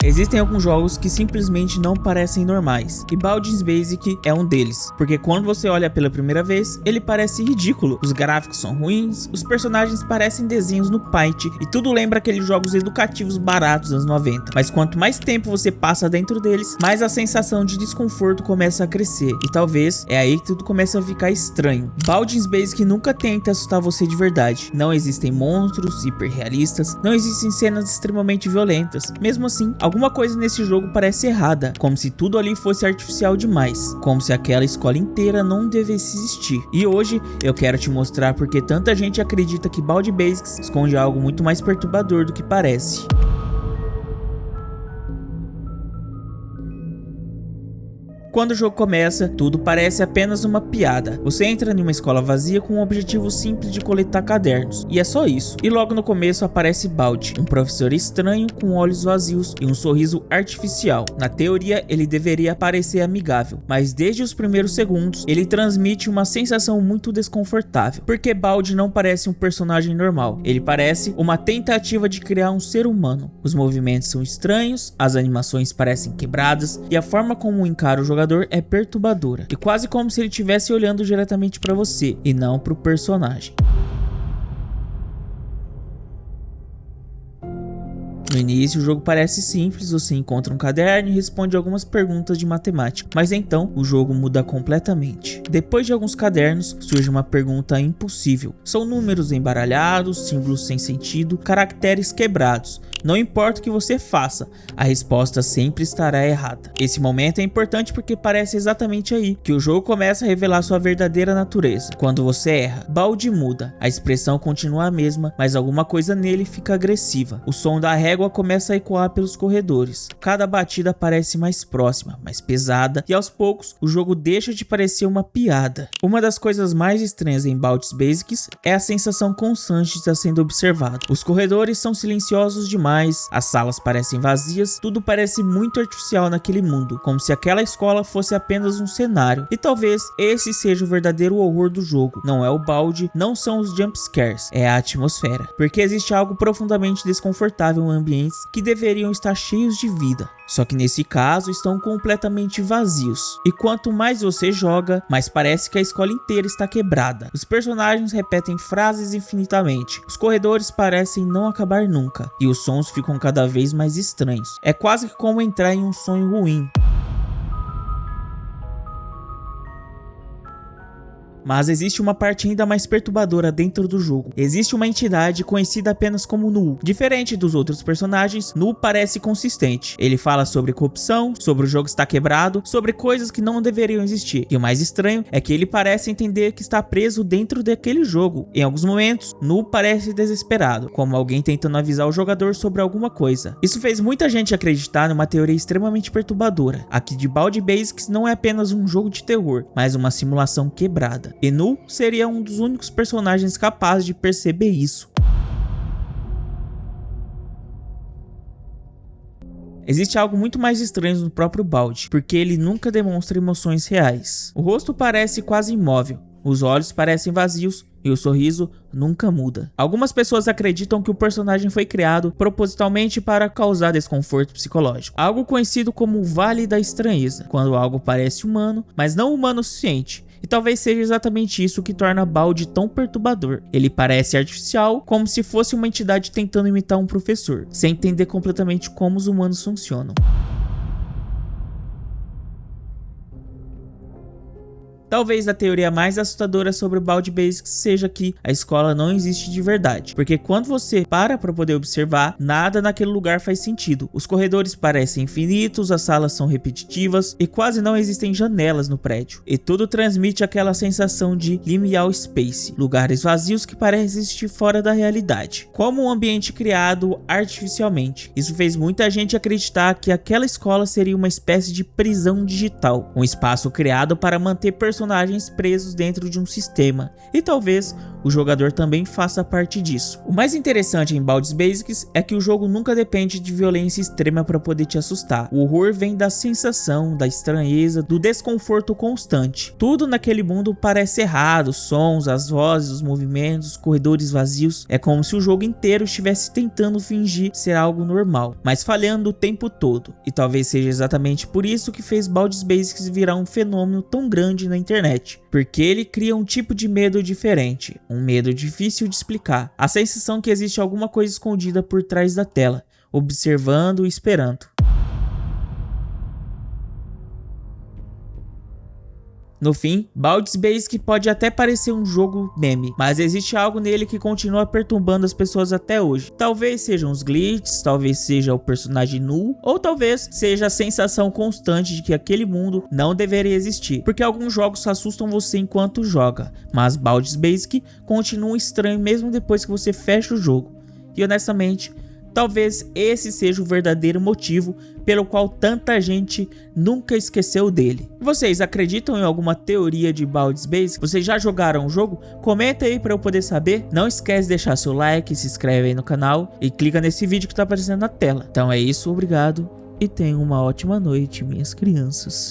Existem alguns jogos que simplesmente não parecem normais, e Baldur's Basic é um deles, porque quando você olha pela primeira vez, ele parece ridículo, os gráficos são ruins, os personagens parecem desenhos no Paint, e tudo lembra aqueles jogos educativos baratos dos anos 90, mas quanto mais tempo você passa dentro deles, mais a sensação de desconforto começa a crescer, e talvez é aí que tudo começa a ficar estranho. Baldur's Basic nunca tenta assustar você de verdade, não existem monstros hiperrealistas, não existem cenas extremamente violentas, mesmo assim, alguma coisa nesse jogo parece errada, como se tudo ali fosse artificial demais, como se aquela escola inteira não devesse existir. E hoje eu quero te mostrar porque tanta gente acredita que Baldur's Basic esconde algo muito mais perturbador do que parece. Quando o jogo começa, tudo parece apenas uma piada. Você entra em uma escola vazia com um objetivo simples de coletar cadernos, e é só isso. E logo no começo aparece Baldi, um professor estranho com olhos vazios e um sorriso artificial. Na teoria, ele deveria parecer amigável, mas desde os primeiros segundos, ele transmite uma sensação muito desconfortável, porque Baldi não parece um personagem normal. Ele parece uma tentativa de criar um ser humano. Os movimentos são estranhos, as animações parecem quebradas, e a forma como encara o jogador é perturbadora, e quase como se ele estivesse olhando diretamente para você e não para o personagem. No início, o jogo parece simples, você encontra um caderno e responde algumas perguntas de matemática, mas então o jogo muda completamente. Depois de alguns cadernos, surge uma pergunta impossível. São números embaralhados, símbolos sem sentido, caracteres quebrados. Não importa o que você faça, a resposta sempre estará errada. Esse momento é importante porque parece exatamente aí que o jogo começa a revelar sua verdadeira natureza. Quando você erra, Baldi muda, a expressão continua a mesma, mas alguma coisa nele fica agressiva. O som da régua começa a ecoar pelos corredores. Cada batida parece mais próxima, mais pesada, e aos poucos o jogo deixa de parecer uma piada. Uma das coisas mais estranhas em Baldur's Basic é a sensação constante de estar sendo observado. Os corredores são silenciosos demais, as salas parecem vazias, tudo parece muito artificial naquele mundo, como se aquela escola fosse apenas um cenário. E talvez esse seja o verdadeiro horror do jogo. Não é o Baldi, não são os jumpscares, é a atmosfera. Porque existe algo profundamente desconfortável em ambientes que deveriam estar cheios de vida. Só que nesse caso estão completamente vazios. E quanto mais você joga, mais parece que a escola inteira está quebrada. Os personagens repetem frases infinitamente. Os corredores parecem não acabar nunca. E os sons ficam cada vez mais estranhos. É quase como entrar em um sonho ruim. Mas existe uma parte ainda mais perturbadora dentro do jogo. Existe uma entidade conhecida apenas como Null. Diferente dos outros personagens, Null parece consistente. Ele fala sobre corrupção, sobre o jogo estar quebrado, sobre coisas que não deveriam existir. E o mais estranho é que ele parece entender que está preso dentro daquele jogo. Em alguns momentos, Null parece desesperado, como alguém tentando avisar o jogador sobre alguma coisa. Isso fez muita gente acreditar numa teoria extremamente perturbadora. A que de Baldur's Basic não é apenas um jogo de terror, mas uma simulação quebrada. E Null seria um dos únicos personagens capazes de perceber isso. Existe algo muito mais estranho no próprio Baldi, porque ele nunca demonstra emoções reais. O rosto parece quase imóvel, os olhos parecem vazios e o sorriso nunca muda. Algumas pessoas acreditam que o personagem foi criado propositalmente para causar desconforto psicológico. Algo conhecido como o Vale da Estranheza, quando algo parece humano, mas não humano o suficiente. E talvez seja exatamente isso que torna Baldi tão perturbador. Ele parece artificial, como se fosse uma entidade tentando imitar um professor, sem entender completamente como os humanos funcionam. Talvez a teoria mais assustadora sobre o Baldur's Basic seja que a escola não existe de verdade, porque quando você para poder observar, nada naquele lugar faz sentido. Os corredores parecem infinitos, as salas são repetitivas e quase não existem janelas no prédio. E tudo transmite aquela sensação de liminal space, lugares vazios que parecem existir fora da realidade, como um ambiente criado artificialmente. Isso fez muita gente acreditar que aquela escola seria uma espécie de prisão digital, um espaço criado para manter personagens personagens presos dentro de um sistema, e talvez o jogador também faça parte disso. O mais interessante em Baldur's Basics é que o jogo nunca depende de violência extrema para poder te assustar. O horror vem da sensação, da estranheza, do desconforto constante. Tudo naquele mundo parece errado, os sons, as vozes, os movimentos, os corredores vazios. É como se o jogo inteiro estivesse tentando fingir ser algo normal, mas falhando o tempo todo. E talvez seja exatamente por isso que fez Baldur's Basics virar um fenômeno tão grande na internet, porque ele cria um tipo de medo diferente, um medo difícil de explicar, a sensação que existe alguma coisa escondida por trás da tela, observando e esperando. No fim, Baldur's Basics pode até parecer um jogo meme, mas existe algo nele que continua perturbando as pessoas até hoje. Talvez sejam os glitches, talvez seja o personagem nu, ou talvez seja a sensação constante de que aquele mundo não deveria existir, porque alguns jogos assustam você enquanto joga, mas Baldur's Basics continua estranho mesmo depois que você fecha o jogo. E honestamente, talvez esse seja o verdadeiro motivo pelo qual tanta gente nunca esqueceu dele. Vocês acreditam em alguma teoria de Baldur's Basics? Vocês já jogaram o jogo? Comenta aí para eu poder saber. Não esquece de deixar seu like, se inscreve aí no canal e clica nesse vídeo que tá aparecendo na tela. Então é isso, obrigado e tenham uma ótima noite, minhas crianças.